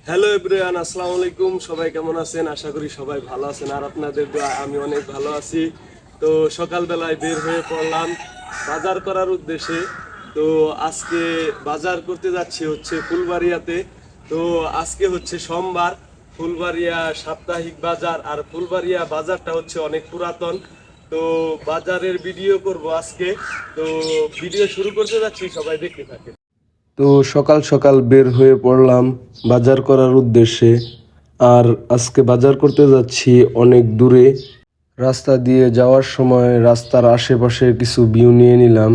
Hello everyone, আসসালামু আলাইকুম। সবাই কেমন আছেন? আশা করি সবাই ভালো আছেন, আর আপনাদের দোয়ায় আমি অনেক ভালো আছি। তো সকালবেলায় বের হয়ে পড়লাম বাজার করার উদ্দেশ্যে। তো আজকে বাজার করতে যাচ্ছি হচ্ছে ফুলবাড়িয়াতে। তো আজকে হচ্ছে সোমবার, ফুলবাড়িয়া সাপ্তাহিক বাজার। আর ফুলবাড়িয়া বাজারটা হচ্ছে অনেক পুরাতন। তো বাজারের ভিডিও করব আজকে। তো ভিডিও শুরু করতে যাচ্ছি, সবাই দেখতে থাকেন। তো সকাল সকাল বের হয়ে পড়লাম বাজার করার উদ্দেশ্যে। আর আজকে বাজার করতে যাচ্ছি অনেক দূরে। রাস্তা দিয়ে যাওয়ার সময় রাস্তার আশেপাশে কিছু ভিউ নিয়ে নিলাম।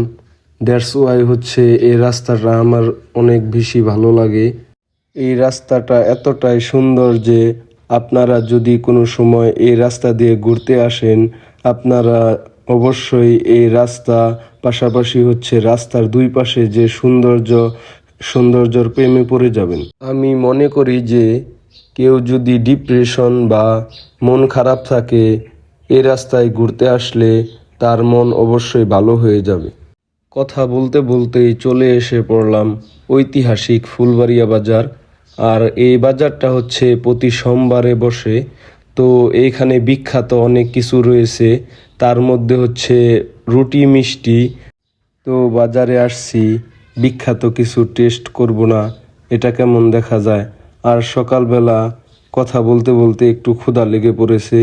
দ্যাটস ওয়াই হচ্ছে এই রাস্তাটা আমার অনেক বেশি ভালো লাগে। এই রাস্তাটা এতটাই সুন্দর যে আপনারা যদি কোনো সময় এই রাস্তা দিয়ে ঘুরতে আসেন, আপনারা অবশ্যই এই রাস্তা পাশাপাশি হচ্ছে রাস্তার দুই পাশে যে সৌন্দর্যর প্রেমে পড়ে যাবেন। আমি মনে করি যে কেউ যদি ডিপ্রেশন বা মন খারাপ থাকে, এই রাস্তায় ঘুরতে আসলে তার মন অবশ্যই ভালো হয়ে যাবে। কথা বলতে বলতেই চলে এসে পড়লাম ঐতিহাসিক ফুলবাড়িয়া বাজার। আর এই বাজারটা হচ্ছে প্রতি সোমবারে বসে। তো এইখানে বিখ্যাত অনেক কিছু রয়েছে, তার মধ্যে হচ্ছে রুটি মিষ্টি। তো বাজারে আসছি, বিখ্যাত কিছু টেস্ট করব না, এটা কেমন দেখা যায়। আর সকালবেলা কথা বলতে বলতে একটু ক্ষুধা লেগে পড়েছে।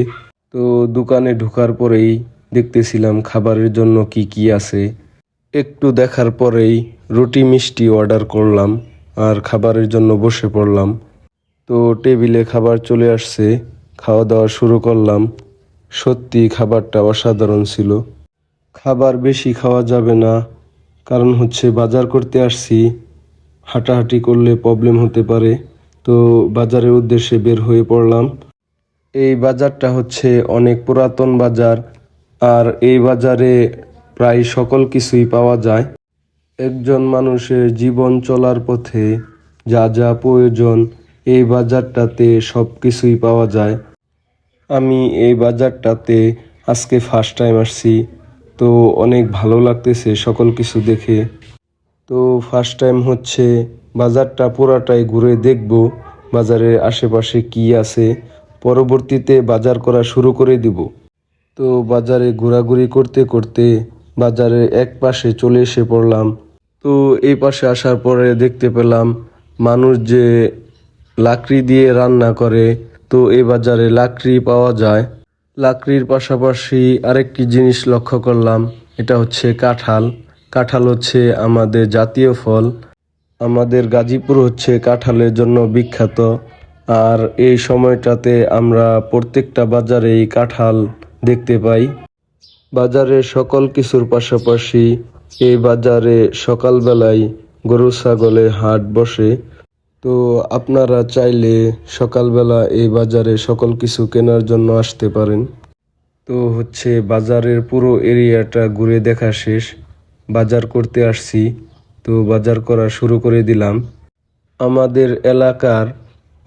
তো দোকানে ঢোকার পরেই দেখতেছিলাম খাবারের জন্য কি কি আছে। একটু দেখার পরেই রুটি মিষ্টি অর্ডার করলাম আর খাবারের জন্য বসে পড়লাম। তো টেবিলে খাবার চলে আসছে, খাওয়া দাওয়া শুরু করলাম। সত্যি খাবারটা অসাধারণ ছিল। খাবার বেশি খাওয়া যাবে না, কারণ হচ্ছে বাজার করতে আসছি, হাঁটাহাঁটি করলে প্রবলেম হতে পারে। তো বাজারের উদ্দেশ্যে বের হয়ে পড়লাম। এই বাজারটা হচ্ছে অনেক পুরাতন বাজার। আর এই বাজারে প্রায় সকল কিছুই পাওয়া যায়। একজন মানুষের জীবন চলার পথে যা যা প্রয়োজন, এই বাজারটাতে সব কিছুই পাওয়া যায়। আমি এই বাজারটাতে আজকে ফার্স্ট টাইম আসছি, তো অনেক ভালো লাগতেছে সকল কিছু দেখে। তো ফার্স্ট টাইম হচ্ছে বাজারটা পুরাটাই ঘুরে দেখব, বাজারের আশেপাশে কি আছে। পরবর্তীতে বাজার করা শুরু করে দিব। তো বাজারে ঘোরাঘুরি করতে করতে বাজারের এক পাশে চলে এসে পড়লাম। তো এই পাশে আসার পরে দেখতে পেলাম মানুষ যে লাকড়ি দিয়ে রান্না করে। তো এই বাজারে লাকড়ি পাওয়া যায়। লাকড়ির পাশাপাশি আরেকটি জিনিস লক্ষ্য করলাম, এটা হচ্ছে কাঁঠাল। কাঁঠাল হচ্ছে আমাদের জাতীয় ফল। আমাদের গাজীপুর হচ্ছে কাঁঠালের জন্য বিখ্যাত। আর এই সময়টাতে আমরা প্রত্যেকটা বাজারেই কাঁঠাল দেখতে পাই। বাজারে সকল কিছুর পাশাপাশি এই বাজারে সকালবেলায় গরু ছাগলের হাট বসে। তো আপনারা চাইলে সকালবেলা এই বাজারে সকল কিছু কেনার জন্য আসতে পারেন। তো হচ্ছে বাজারের পুরো এরিয়াটা ঘুরে দেখা শেষ। বাজার করতে আসছি, তো বাজার করা শুরু করে দিলাম। আমাদের এলাকার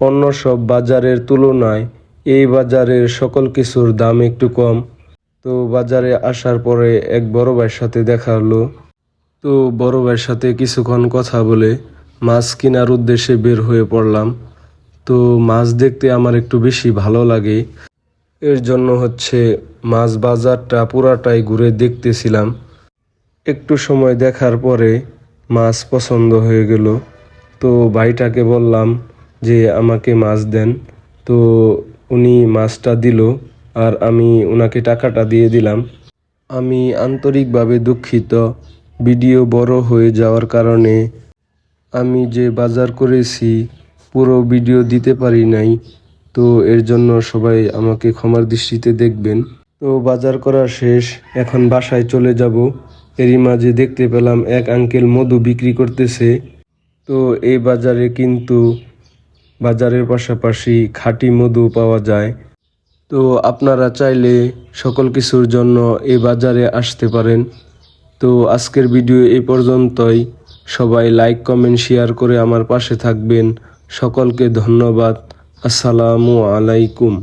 অন্য সব বাজারের তুলনায় এই বাজারের সকল কিছুর দাম একটু কম। তো বাজারে আসার পরে এক বড় ভাইয়ের সাথে দেখা হলো। তো বড় ভাইয়ের সাথে কিছুক্ষণ কথা বলে মাছ কেনার উদ্দেশ্যে বের হয়ে পড়লাম। তো মাছ দেখতে আমার একটু বেশি ভালো লাগে, এর জন্য হচ্ছে মাছ বাজারটা পুরাটাই ঘুরে দেখতেছিলাম। একটু সময় দেখার পরে মাছ পছন্দ হয়ে গেল। তো ভাইটাকে বললাম যে আমাকে মাছ দেন। তো উনি মাছটা দিল আর আমি ওনাকে টাকাটা দিয়ে দিলাম। আমি আন্তরিকভাবে দুঃখিত, ভিডিও বড় হয়ে যাওয়ার কারণে আমি যে বাজার করেছি পুরো ভিডিও দিতে পারি নাই। তো এর জন্য সবাই আমাকে ক্ষমার দৃষ্টিতে দেখবেন। তো বাজার করা শেষ, এখন বাসায় চলে যাব। এরই মাঝে দেখতে পেলাম এক আঙ্কেল মধু বিক্রি করতেছে। তো এই বাজারে কিন্তু বাজারের পাশাপাশি খাঁটি মধু পাওয়া যায়। তো আপনারা চাইলে সকল কিছুর জন্য এই বাজারে আসতে পারেন। তো আজকের ভিডিও এই পর্যন্তই। সবাই লাইক কমেন্ট শেয়ার করে আমার পাশে থাকবেন। সকলকে ধন্যবাদ। আসসালামু আলাইকুম।